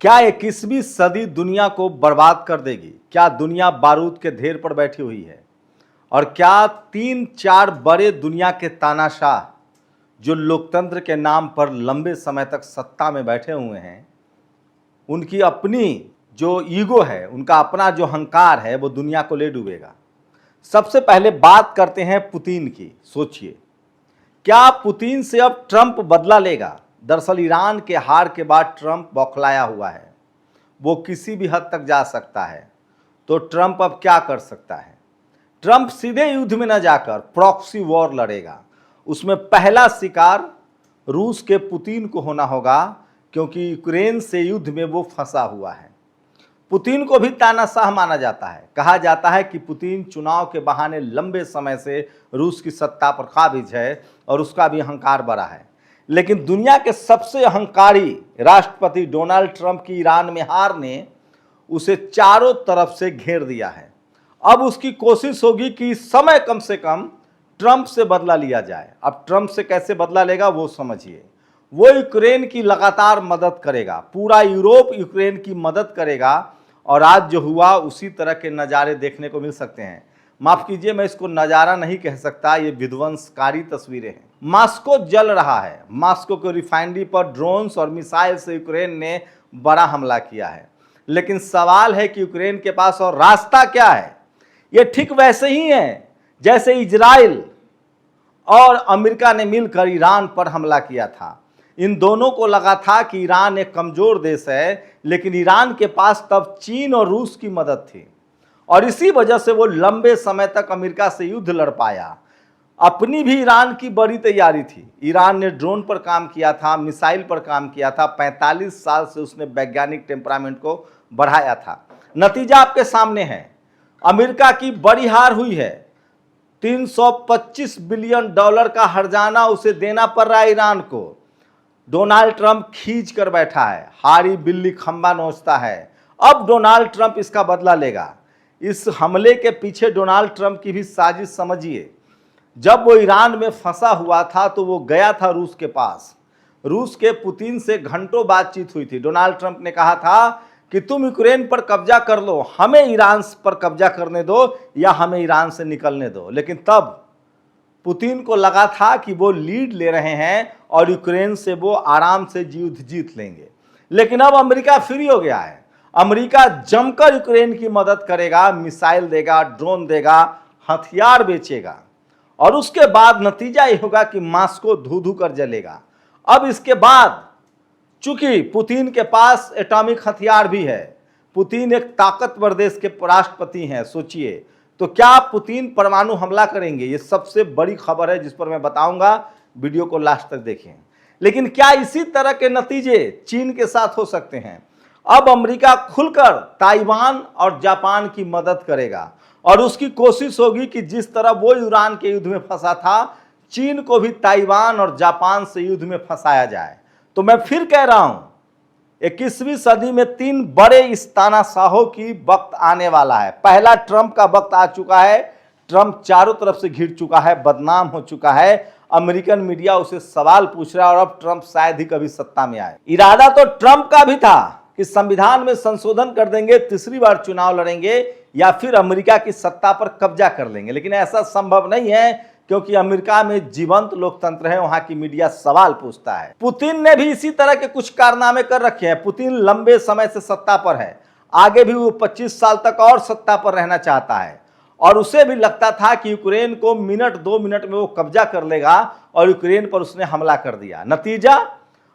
क्या 21वीं सदी दुनिया को बर्बाद कर देगी? क्या दुनिया बारूद के ढेर पर बैठी हुई है? और क्या 3-4 बड़े दुनिया के तानाशाह जो लोकतंत्र के नाम पर लंबे समय तक सत्ता में बैठे हुए हैं, उनकी अपनी जो ईगो है, उनका अपना जो अहंकार है, वो दुनिया को ले डूबेगा? सबसे पहले बात करते हैं पुतिन की। सोचिए, क्या पुतिन से अब ट्रंप बदला लेगा? दरअसल ईरान के हार के बाद ट्रंप बौखलाया हुआ है। वो किसी भी हद तक जा सकता है। तो ट्रंप अब क्या कर सकता है? ट्रंप सीधे युद्ध में न जाकर प्रॉक्सी वॉर लड़ेगा। उसमें पहला शिकार रूस के पुतिन को होना होगा, क्योंकि यूक्रेन से युद्ध में वो फंसा हुआ है। पुतिन को भी तानाशाह माना जाता है। कहा जाता है कि पुतिन चुनाव के बहाने लंबे समय से रूस की सत्ता पर काबिज है और उसका भी अहंकार बढ़ा है। लेकिन दुनिया के सबसे अहंकारी राष्ट्रपति डोनाल्ड ट्रंप की ईरान में हार ने उसे चारों तरफ से घेर दिया है। अब उसकी कोशिश होगी कि इस समय कम से कम ट्रंप से बदला लिया जाए। अब ट्रंप से कैसे बदला लेगा वो समझिए। वो यूक्रेन की लगातार मदद करेगा, पूरा यूरोप यूक्रेन की मदद करेगा, और आज जो हुआ उसी तरह के नज़ारे देखने को मिल सकते हैं। माफ कीजिए, मैं इसको नज़ारा नहीं कह सकता, ये विध्वंसकारी तस्वीरें हैं। मॉस्को जल रहा है। मॉस्को के रिफाइनरी पर ड्रोन्स और मिसाइल से यूक्रेन ने बड़ा हमला किया है। लेकिन सवाल है कि यूक्रेन के पास और रास्ता क्या है? ये ठीक वैसे ही है जैसे इजराइल और अमेरिका ने मिलकर ईरान पर हमला किया था। इन दोनों को लगा था कि ईरान एक कमजोर देश है, लेकिन ईरान के पास तब चीन और रूस की मदद थी, और इसी वजह से वो लंबे समय तक अमेरिका से युद्ध लड़ पाया। अपनी भी ईरान की बड़ी तैयारी थी। ईरान ने ड्रोन पर काम किया था, मिसाइल पर काम किया था। 45 साल से उसने वैज्ञानिक टेम्परामेंट को बढ़ाया था। नतीजा आपके सामने है। अमेरिका की बड़ी हार हुई है। $325 बिलियन का हर्जाना उसे देना पड़ रहा है ईरान को। डोनाल्ड ट्रंप खींच कर बैठा है। हारी बिल्ली खंबा नोचता है। अब डोनाल्ड ट्रंप इसका बदला लेगा। इस हमले के पीछे डोनाल्ड ट्रंप की भी साजिश समझिए। जब वो ईरान में फंसा हुआ था तो वो गया था रूस के पास। रूस के पुतिन से घंटों बातचीत हुई थी। डोनाल्ड ट्रंप ने कहा था कि तुम यूक्रेन पर कब्जा कर लो, हमें ईरान पर कब्जा करने दो या हमें ईरान से निकलने दो। लेकिन तब पुतिन को लगा था कि वो लीड ले रहे हैं और यूक्रेन से वो आराम से युद्ध जीत लेंगे। लेकिन अब अमेरिका फ्री हो गया है। अमेरिका जमकर यूक्रेन की मदद करेगा, मिसाइल देगा, ड्रोन देगा, हथियार बेचेगा, और उसके बाद नतीजा ये होगा कि मॉस्को धू धू कर जलेगा। अब इसके बाद चूंकि पुतिन के पास एटॉमिक हथियार भी है, पुतिन एक ताकतवर देश के राष्ट्रपति हैं, सोचिए, तो क्या पुतिन परमाणु हमला करेंगे? ये सबसे बड़ी खबर है जिस पर मैं बताऊंगा। वीडियो को लास्ट तक देखें। लेकिन क्या इसी तरह के नतीजे चीन के साथ हो सकते हैं? अब अमेरिका खुलकर ताइवान और जापान की मदद करेगा, और उसकी कोशिश होगी कि जिस तरह वो ईरान के युद्ध में फंसा था, चीन को भी ताइवान और जापान से युद्ध में फंसाया जाए। तो मैं फिर कह रहा हूं, 21वीं सदी में 3 बड़े इस तानाशाहों की वक्त आने वाला है। पहला, ट्रंप का वक्त आ चुका है। ट्रंप चारों तरफ से घिर चुका है, बदनाम हो चुका है। अमेरिकन मीडिया उसे सवाल पूछ रहा है, और अब ट्रंप शायद ही कभी सत्ता में आए। इरादा तो ट्रंप का भी था कि संविधान में संशोधन कर देंगे, तीसरी बार चुनाव लड़ेंगे, या फिर अमेरिका की सत्ता पर कब्जा कर लेंगे। लेकिन ऐसा संभव नहीं है, क्योंकि अमेरिका में जीवंत लोकतंत्र है, वहां की मीडिया सवाल पूछता है। पुतिन ने भी इसी तरह के कुछ कारनामे कर रखे हैं। पुतिन लंबे समय से सत्ता पर है, आगे भी वो 25 साल तक और सत्ता पर रहना चाहता है, और उसे भी लगता था कि यूक्रेन को मिनट 2 मिनट में वो कब्जा कर लेगा, और यूक्रेन पर उसने हमला कर दिया। नतीजा,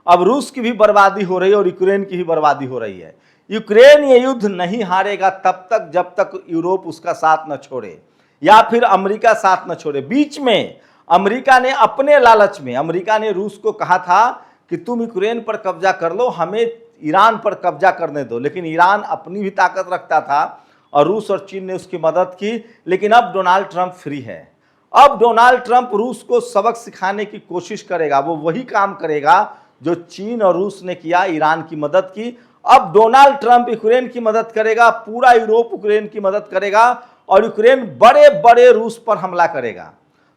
अब रूस की भी बर्बादी हो रही है और यूक्रेन की भी बर्बादी हो रही है। यूक्रेन ये युद्ध नहीं हारेगा तब तक जब तक यूरोप उसका साथ न छोड़े, या फिर अमेरिका साथ न छोड़े। बीच में अमेरिका ने अपने लालच में, अमेरिका ने रूस को कहा था कि तुम यूक्रेन पर कब्जा कर लो, हमें ईरान पर कब्जा करने दो। लेकिन ईरान अपनी भी ताकत रखता था, और रूस और चीन ने उसकी मदद की। लेकिन अब डोनाल्ड ट्रंप फ्री है। अब डोनाल्ड ट्रंप रूस को सबक सिखाने की कोशिश करेगा। वो वही काम करेगा जो चीन और रूस ने किया, ईरान की मदद की। अब डोनाल्ड ट्रंप यूक्रेन की मदद करेगा, पूरा यूरोप यूक्रेन की मदद करेगा, और यूक्रेन बड़े बड़े रूस पर हमला करेगा।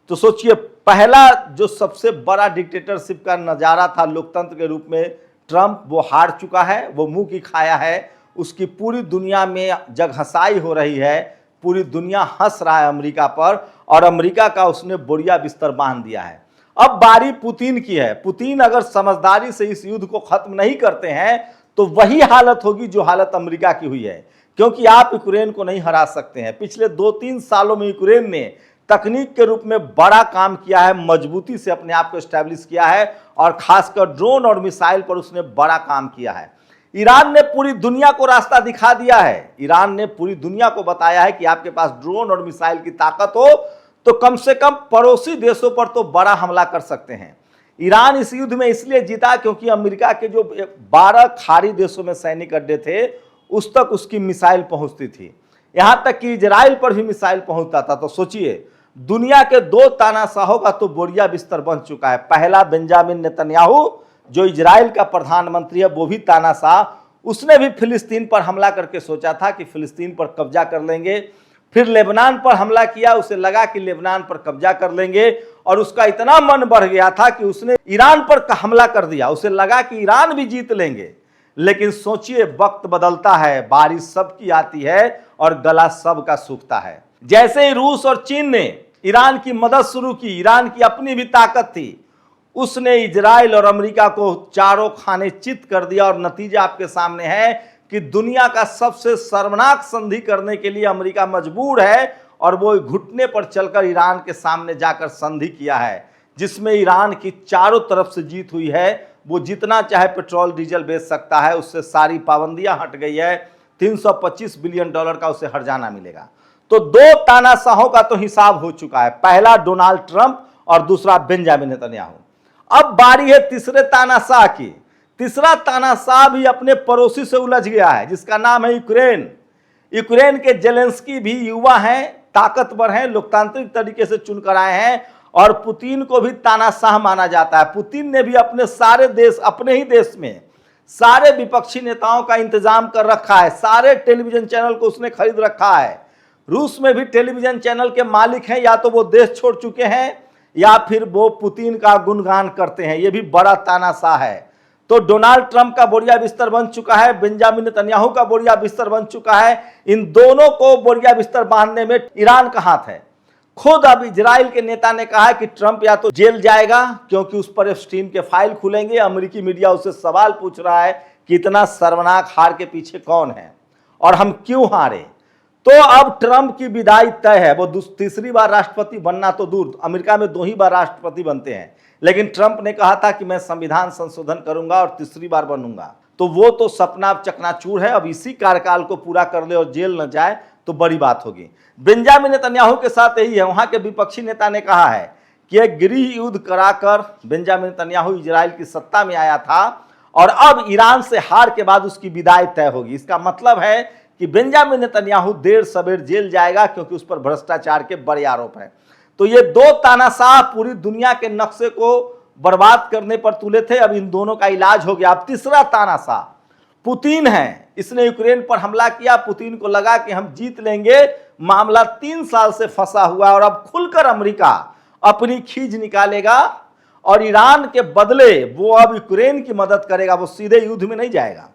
तो सोचिए, पहला जो सबसे बड़ा डिक्टेटरशिप का नजारा था लोकतंत्र के रूप में, ट्रंप वो हार चुका है, वो मुंह की खाया है, उसकी पूरी दुनिया में जगहंसाई हो रही है, पूरी दुनिया हंस रहा है अमेरिका पर, और अमेरिका का उसने बोरिया बिस्तर बांध दिया है। अब बारी पुतिन की है। पुतिन अगर समझदारी से इस युद्ध को खत्म नहीं करते हैं तो वही हालत होगी जो हालत अमेरिका की हुई है, क्योंकि आप यूक्रेन को नहीं हरा सकते हैं। पिछले 2-3 सालों में यूक्रेन ने तकनीक के रूप में बड़ा काम किया है, मजबूती से अपने आप को एस्टैब्लिश किया है, और खासकर ड्रोन और मिसाइल पर उसने बड़ा काम किया है। ईरान ने पूरी दुनिया को रास्ता दिखा दिया है। ईरान ने पूरी दुनिया को बताया है कि आपके पास ड्रोन और मिसाइल की ताकत हो तो कम से कम पड़ोसी देशों पर तो बड़ा हमला कर सकते हैं। ईरान इस युद्ध में इसलिए जीता क्योंकि अमेरिका के जो 12 खाड़ी देशों में सैनिक अड्डे थे उस तक उसकी मिसाइल पहुंचती थी, यहां तक कि इजराइल पर भी मिसाइल पहुंचता था। तो सोचिए, दुनिया के 2 तानाशाहों का तो बोरिया बिस्तर बन चुका है। पहला बेंजामिन नेतन्याहू जो इजराइल का प्रधानमंत्री है, वो भी तानाशाह, उसने भी फिलिस्तीन पर हमला करके सोचा था कि फिलिस्तीन पर कब्जा कर लेंगे। फिर लेबनान पर हमला किया, उसे लगा कि लेबनान पर कब्जा कर लेंगे, और उसका इतना मन बढ़ गया था कि उसने ईरान पर हमला कर दिया। उसे लगा कि ईरान भी जीत लेंगे। लेकिन सोचिए, वक्त बदलता है, बारिश सबकी आती है और गला सबका सूखता है। जैसे ही रूस और चीन ने ईरान की मदद शुरू की, ईरान की अपनी भी ताकत थी, उसने इजराइल और अमेरिका को चारों खाने चित कर दिया। और नतीजा आपके सामने है कि दुनिया का सबसे शर्मनाक संधि करने के लिए अमेरिका मजबूर है, और वो घुटने पर चलकर ईरान के सामने जाकर संधि किया है, जिसमें ईरान की चारों तरफ से जीत हुई है। वो जितना चाहे पेट्रोल डीजल बेच सकता है, उससे सारी पाबंदियां हट गई है। $325 बिलियन का उसे हर्जाना मिलेगा। तो 2 तानाशाहों का तो हिसाब हो चुका है, पहला डोनाल्ड ट्रंप और दूसरा बेंजामिन नेतन्याहू। अब बारी है तीसरे तानाशाह की। तीसरा तानाशाह भी अपने पड़ोसी से उलझ गया है, जिसका नाम है यूक्रेन। यूक्रेन के जेलेंस्की भी युवा हैं, ताकतवर हैं, लोकतांत्रिक तरीके से चुनकर आए हैं, और पुतिन को भी तानाशाह माना जाता है। पुतिन ने भी अपने सारे देश, अपने ही देश में सारे विपक्षी नेताओं का इंतजाम कर रखा है, सारे टेलीविजन चैनल को उसने खरीद रखा है। रूस में भी टेलीविजन चैनल के मालिक हैं, या तो वो देश छोड़ चुके हैं या फिर वो पुतिन का गुणगान करते हैं। ये भी बड़ा तानाशाह है। तो डोनाल्ड ट्रंप का बोरिया बिस्तर बन चुका है, बेंजामिन नेतन्याहू का बोरिया बिस्तर बन चुका है। इन दोनों को बोरिया बिस्तर बांधने में ईरान का हाथ है। खुद अब इजराइल के नेता ने कहा है कि ट्रंप या तो जेल जाएगा, क्योंकि उस पर एप्स्टीन के फाइल खुलेंगे। अमेरिकी मीडिया उससे सवाल पूछ रहा है कि इतना शर्मनाक हार के पीछे कौन है और हम क्यों हारे। तो अब ट्रंप की विदाई तय है। वो तीसरी बार राष्ट्रपति बनना तो दूर, अमेरिका में 2 ही बार राष्ट्रपति बनते हैं, लेकिन ट्रंप ने कहा था कि मैं संविधान संशोधन करूंगा और तीसरी बार बनूंगा। तो वो तो सपना चकनाचूर है। अब इसी कार्यकाल को पूरा कर ले और जेल न जाए तो बड़ी बात होगी। बेंजामिन नेतन्याहू के साथ यही है। वहां के विपक्षी नेता ने कहा है कि एक गृह युद्ध कराकर बेंजामिन नेतन्याहू इजराइल की सत्ता में आया था, और अब ईरान से हार के बाद उसकी विदाई तय होगी। इसका मतलब है कि बेंजामिन नेतन्याहू देर सवेर जेल जाएगा, क्योंकि उस पर भ्रष्टाचार के बड़े आरोप हैं। तो ये 2 तानाशाह पूरी दुनिया के नक्शे को बर्बाद करने पर तुले थे। अब इन दोनों का इलाज हो गया। अब तीसरा तानाशाह पुतिन है। इसने यूक्रेन पर हमला किया। पुतिन को लगा कि हम जीत लेंगे, मामला 3 साल से फंसा हुआ, और अब खुलकर अमेरिका अपनी खींच निकालेगा, और ईरान के बदले वो अब यूक्रेन की मदद करेगा। वो सीधे युद्ध में नहीं जाएगा,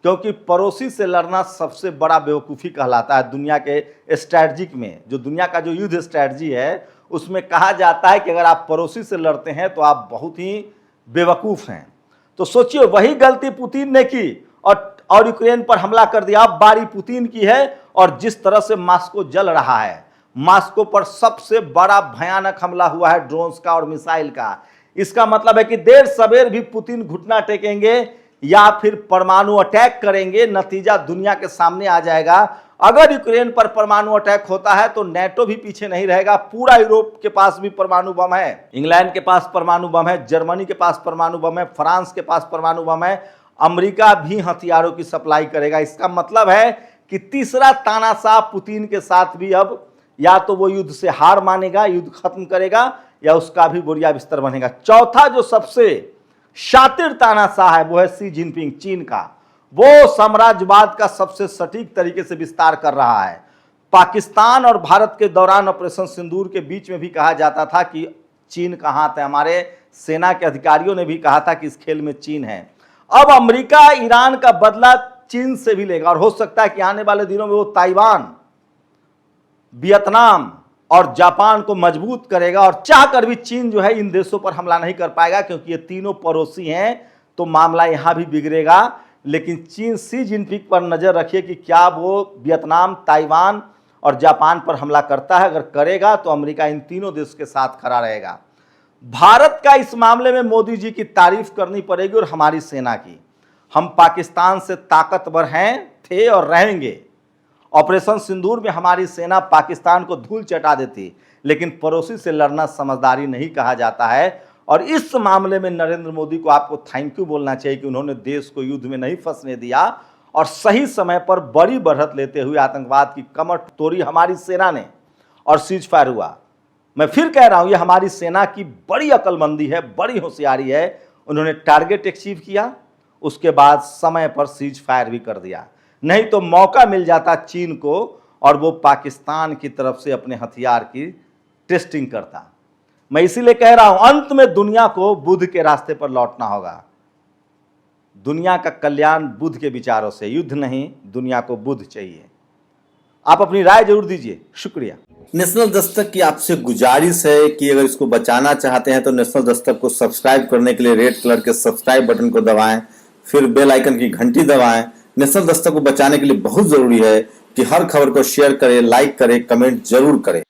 क्योंकि पड़ोसी से लड़ना सबसे बड़ा बेवकूफ़ी कहलाता है दुनिया के स्ट्रैटेजिक में। जो दुनिया का जो युद्ध स्ट्रैटेजी है उसमें कहा जाता है कि अगर आप पड़ोसी से लड़ते हैं तो आप बहुत ही बेवकूफ़ हैं। तो सोचिए, वही गलती पुतिन ने की और यूक्रेन पर हमला कर दिया। अब बारी पुतिन की है, और जिस तरह से मॉस्को जल रहा है, मॉस्को पर सबसे बड़ा भयानक हमला हुआ है ड्रोन्स का और मिसाइल का। इसका मतलब है कि देर सवेर भी पुतिन घुटना टेकेंगे या फिर परमाणु अटैक करेंगे। नतीजा दुनिया के सामने आ जाएगा। अगर यूक्रेन पर परमाणु अटैक होता है तो नेटो भी पीछे नहीं रहेगा। पूरा यूरोप के पास भी परमाणु बम है, इंग्लैंड के पास परमाणु बम है, जर्मनी के पास परमाणु बम है, फ्रांस के पास परमाणु बम है, अमेरिका भी हथियारों की सप्लाई करेगा। इसका मतलब है कि तीसरा तानाशाह पुतिन के साथ भी अब या तो वो युद्ध से हार मानेगा, युद्ध खत्म करेगा, या उसका भी बोरिया बिस्तर बनेगा। चौथा जो सबसे शातिर तानाशाह है वो है शी जिनपिंग, चीन का। वो साम्राज्यवाद का सबसे सटीक तरीके से विस्तार कर रहा है। पाकिस्तान और भारत के दौरान ऑपरेशन सिंदूर के बीच में भी कहा जाता था कि चीन का हाथ है। हमारे सेना के अधिकारियों ने भी कहा था कि इस खेल में चीन है। अब अमेरिका ईरान का बदला चीन से भी लेगा और हो सकता है कि आने वाले दिनों में वो ताइवान, वियतनाम और जापान को मजबूत करेगा। और चाहकर भी चीन जो है इन देशों पर हमला नहीं कर पाएगा, क्योंकि ये तीनों पड़ोसी हैं, तो मामला यहां भी बिगड़ेगा। लेकिन चीन शी जिनपिंग पर नजर रखिए कि क्या वो वियतनाम, ताइवान और जापान पर हमला करता है। अगर करेगा तो अमेरिका इन तीनों देश के साथ खड़ा रहेगा। भारत का इस मामले में मोदी जी की तारीफ करनी पड़ेगी और हमारी सेना की। हम पाकिस्तान से ताकतवर हैं, थे और रहेंगे। ऑपरेशन सिंदूर में हमारी सेना पाकिस्तान को धूल चटा देती, लेकिन पड़ोसी से लड़ना समझदारी नहीं कहा जाता है। और इस मामले में नरेंद्र मोदी को आपको थैंक यू बोलना चाहिए कि उन्होंने देश को युद्ध में नहीं फंसने दिया और सही समय पर बड़ी बढ़त लेते हुए आतंकवाद की कमर तोड़ी हमारी सेना ने और सीज फायर हुआ। मैं फिर कह रहा हूं, यह हमारी सेना की बड़ी अक्लमंदी है, बड़ी होशियारी है। उन्होंने टारगेट अचीव किया, उसके बाद समय पर सीज फायर भी कर दिया। नहीं तो मौका मिल जाता चीन को और वो पाकिस्तान की तरफ से अपने हथियार की टेस्टिंग करता। मैं इसीलिए कह रहा हूं, अंत में दुनिया को बुद्ध के रास्ते पर लौटना होगा। दुनिया का कल्याण बुद्ध के विचारों से, युद्ध नहीं, दुनिया को बुद्ध चाहिए। आप अपनी राय जरूर दीजिए। शुक्रिया। नेशनल दस्तक की आपसे गुजारिश है कि अगर इसको बचाना चाहते हैं तो नेशनल दस्तक को सब्सक्राइब करने के लिए रेड कलर के सब्सक्राइब बटन को दबाएं, फिर बेल आइकन की घंटी दबाएं। नेशनल दस्तक को बचाने के लिए बहुत जरूरी है कि हर खबर को शेयर करें, लाइक करें, कमेंट जरूर करें।